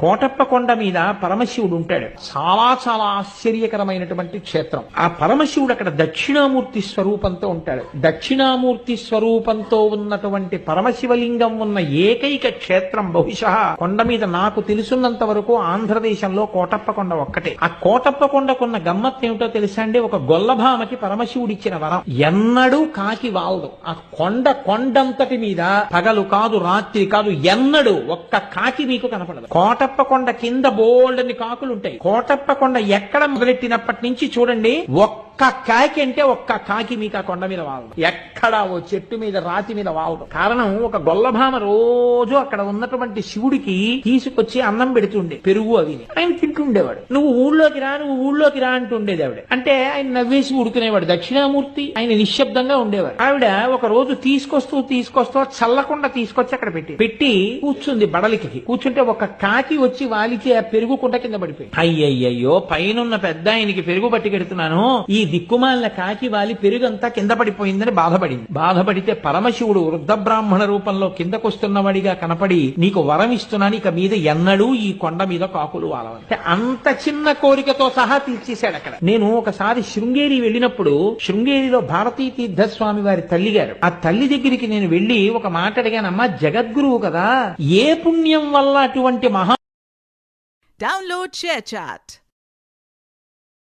కోటప్ప కొండ మీద పరమశివుడు ఉంటాడు. చాలా చాలా ఆశ్చర్యకరమైనటువంటి క్షేత్రం. ఆ పరమశివుడు అక్కడ దక్షిణామూర్తి స్వరూపంతో ఉంటాడు. దక్షిణామూర్తి స్వరూపంతో ఉన్నటువంటి పరమశివలింగం ఉన్న ఏకైక క్షేత్రం బహుశా కొండ మీద నాకు తెలుసున్నంత వరకు ఆంధ్రదేశంలో కోటప్ప కొండ ఒక్కటే. ఆ కోటప్ప కొండకున్న గమ్మత్ ఏమిటో తెలుసా అండి? ఒక గొల్లభామకి పరమశివుడిచ్చిన వరం, ఎన్నడూ కాకి వాలదు. ఆ కొండంతటి మీద పగలు కాదు రాత్రి కాదు ఎన్నడూ ఒక్క కాకి మీకు కనపడదు. కోటప్ప కొండ కింద బోల్డని కాకులు ఉంటాయి. కోటప్ప కొండ ఎక్కడ మొదలెట్టినప్పటి నుంచి చూడండి, ఒక్క కాకి అంటే ఒక్క కాకి మీకు ఆ కొండ మీద వాలదు. ఎక్కడ ఓ చెట్టు మీద రాతి మీద వాలదు. కారణం, ఒక గొల్లభామ రోజు అక్కడ ఉన్నటువంటి శివుడికి తీసుకొచ్చి అన్నం పెడుతుండే, పెరుగు అవి ఆయన తింటుండేవాడు. నువ్వు ఊళ్ళోకి రా అంటుండేది ఆవిడ. అంటే ఆయన నవ్వేసి ఉడుకునేవాడు. దక్షిణామూర్తి ఆయన నిశ్శబ్దంగా ఉండేవాడు. ఆవిడ ఒక రోజు తీసుకొస్తూ చల్లకుండా తీసుకొచ్చి అక్కడ పెట్టి కూర్చుంది. బడలికి కూర్చుంటే ఒక కాకి వచ్చి వాలికి ఆ పెరుగు కుండ కింద పడిపోయి, అయ్యయ్యో పైనున్న పెద్ద ఆయనకి పెరుగు పట్టుకెడుతున్నాను, ఈ దిక్కుమాలిన కాకి వాలి పెరుగంతా కింద పడిపోయిందని బాధపడితే పరమశివుడు వృద్ధ బ్రాహ్మణ రూపంలో కిందకొస్తున్నవాడిగా కనపడి, నీకు వరం ఇస్తున్నాను, ఇక మీద ఎన్నడూ ఈ కొండ మీద కాకులు వాలవంటే అంత చిన్న కోరికతో సహా తీర్చేశాడు అక్కడ. నేను ఒకసారి శృంగేరి వెళ్ళినప్పుడు, శృంగేరిలో భారతీ తీర్థస్వామి వారి తల్లి గారు, ఆ తల్లి దగ్గరికి నేను వెళ్లి ఒక మాట అడిగానమ్మా, జగద్గురువు కదా, ఏ పుణ్యం వల్ల అటువంటి మహా Download ShareChat.